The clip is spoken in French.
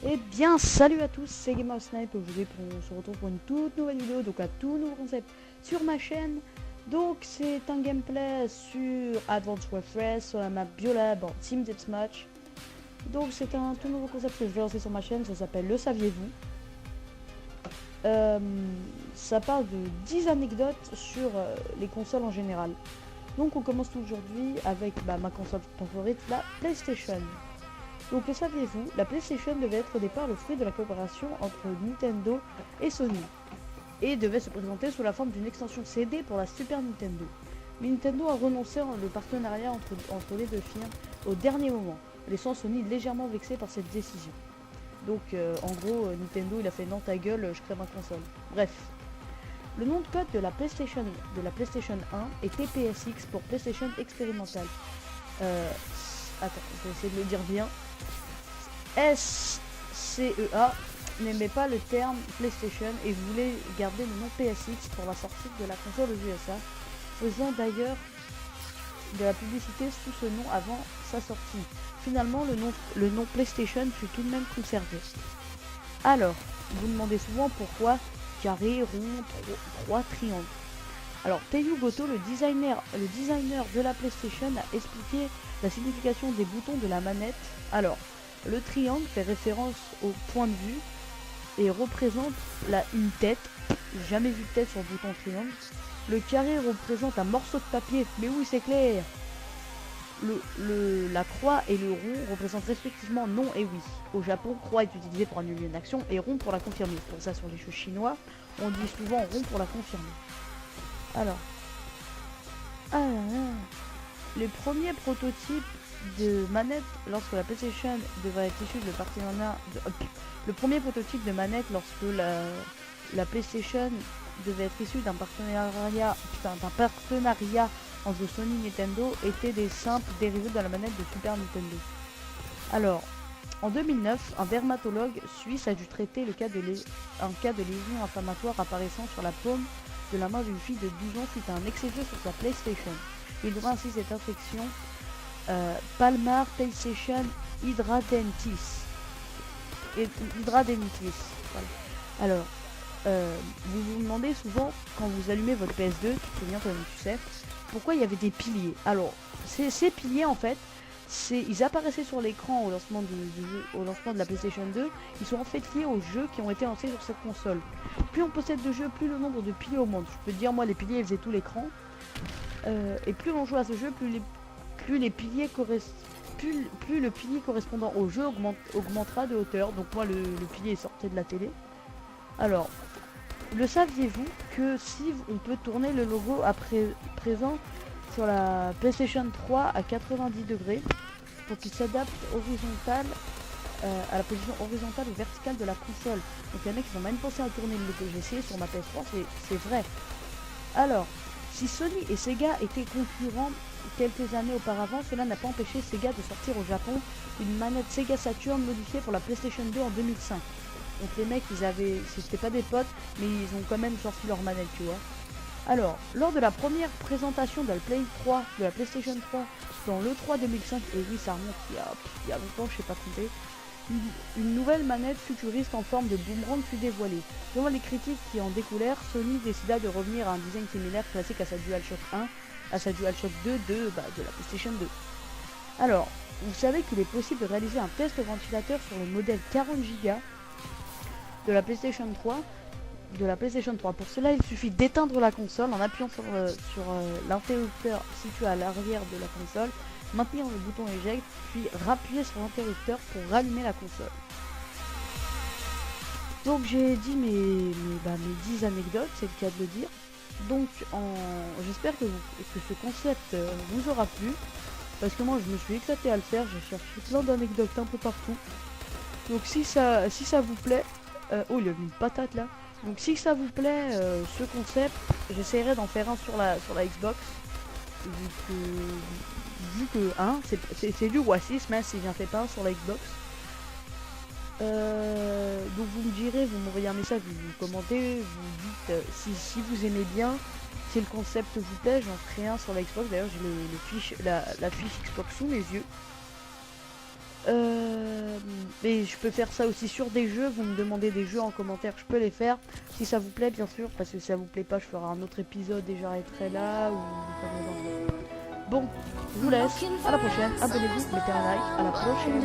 Eh bien, salut à tous, c'est Gamer Snipe. Aujourd'hui, on se retrouve pour une toute nouvelle vidéo, donc un tout nouveau concept sur ma chaîne. Donc, c'est un gameplay sur Advanced Warfare sur la map Biolab en Team Deathmatch. Donc, c'est un tout nouveau concept que je vais lancer sur ma chaîne. Ça s'appelle Le Saviez-vous. Euh, Ça parle de 10 anecdotes sur les consoles en général. Donc, on commence aujourd'hui avec ma console favorite, la PlayStation. Donc le saviez-vous, la PlayStation devait être au départ le fruit de la coopération entre Nintendo et Sony, et devait se présenter sous la forme d'une extension CD pour la Super Nintendo. Mais Nintendo a renoncé le partenariat entre les deux firmes au dernier moment, laissant Sony légèrement vexé par cette décision. Donc en gros, Nintendo il a fait non ta gueule, je crée ma console. Bref. Le nom de code de la PlayStation 1 était PSX pour PlayStation Experimental. Euh, Attends, je vais essayer de le dire bien. SCEA n'aimait pas le terme PlayStation et voulait garder le nom PSX pour la sortie de la console aux USA, faisant d'ailleurs de la publicité sous ce nom avant sa sortie. Finalement, le nom PlayStation fut tout de même conservé. Alors, vous demandez souvent pourquoi carré, rond, 3 triangles. Alors, Teyu Goto, le designer de la PlayStation, a expliqué la signification des boutons de la manette. Alors, le triangle fait référence au point de vue et représente une tête. J'ai jamais vu de tête sur le bouton triangle. Le carré représente un morceau de papier. Mais oui, c'est clair. La croix et le rond représentent respectivement non et oui. Au Japon, croix est utilisée pour annuler une action et rond pour la confirmer. Pour ça, sur les jeux chinois, on dit souvent rond pour la confirmer. Alors, les premiers prototypes de manette lorsque la PlayStation devrait être issue de partenariat le premier prototype de manette lorsque la PlayStation devait être issue d'un partenariat entre Sony et Nintendo était des simples dérivés de la manette de Super Nintendo. Alors, en 2009, un dermatologue suisse a dû traiter un cas de lésion inflammatoire apparaissant sur la paume de la main d'une fille de 12 ans suite à un excès de jeu sur sa PlayStation. Il donnera ainsi cette infection Palmar PlayStation Hydradenitis. Voilà. Alors, vous vous demandez souvent quand vous allumez votre PS2, tu te souviens toi tu sais, pourquoi il y avait des piliers. Alors, ces piliers en fait, ils apparaissaient sur l'écran au lancement au lancement de la PlayStation 2. Ils sont en fait liés aux jeux qui ont été lancés sur cette console. Plus on possède de jeux, plus le nombre de piliers augmente. Je peux te dire, moi, les piliers, ils faisaient tout l'écran. Et plus on joue à ce jeu, plus le pilier correspondant au jeu augmentera de hauteur. Donc moi, le pilier sortait de la télé. Alors, le saviez-vous que si on peut tourner le logo présent sur la PlayStation 3 à 90 degrés pour qu'il s'adapte à la position horizontale ou verticale de la console. Donc il y en a qui ont même pensé à tourner le logo. J'ai essayé sur ma PS3, c'est vrai. Alors, si Sony et Sega étaient concurrents quelques années auparavant, cela n'a pas empêché Sega de sortir au Japon une manette Sega Saturn modifiée pour la PlayStation 2 en 2005. Donc les mecs, c'était pas des potes, mais ils ont quand même sorti leur manette, tu vois. Alors, lors de la première présentation de la PlayStation 3, dans l'E3 2005, et oui, ça remonte il y a longtemps, je sais pas compter, une nouvelle manette futuriste en forme de boomerang fut dévoilée. Devant les critiques qui en découlèrent, Sony décida de revenir à un design similaire classique à sa DualShock 1, à sa DualShock 2 de la PlayStation 2. Alors, vous savez qu'il est possible de réaliser un test ventilateur sur le modèle 40 Go de la PlayStation 3. Pour cela, il suffit d'éteindre la console en appuyant sur l'interrupteur situé à l'arrière de la console, maintenir le bouton eject, puis rappuyer sur l'interrupteur pour rallumer la console. Donc j'ai dit mes 10 anecdotes, c'est le cas de le dire. Donc j'espère que ce concept vous aura plu, parce que moi je me suis éclaté à le faire, j'ai cherché plein d'anecdotes un peu partout. Donc si ça vous plaît, oh il y a une patate là. Donc si ça vous plaît ce concept, j'essaierai d'en faire un sur la Xbox. Vu que hein, c'est du racisme hein, si j'en fais pas un sur la Xbox. Donc vous me direz, vous m'envoyez un message, vous commentez, vous dites si vous aimez bien, si le concept vous plaît, j'en ferai un sur la Xbox. D'ailleurs j'ai la fiche Xbox sous mes yeux. Mais je peux faire ça aussi sur des jeux. Vous me demandez des jeux en commentaire, je peux les faire. Si ça vous plaît, bien sûr. Parce que si ça vous plaît pas, je ferai un autre épisode et j'arrêterai là. Ou... Bon, je vous laisse. À la prochaine. Abonnez-vous, mettez un like. À la prochaine.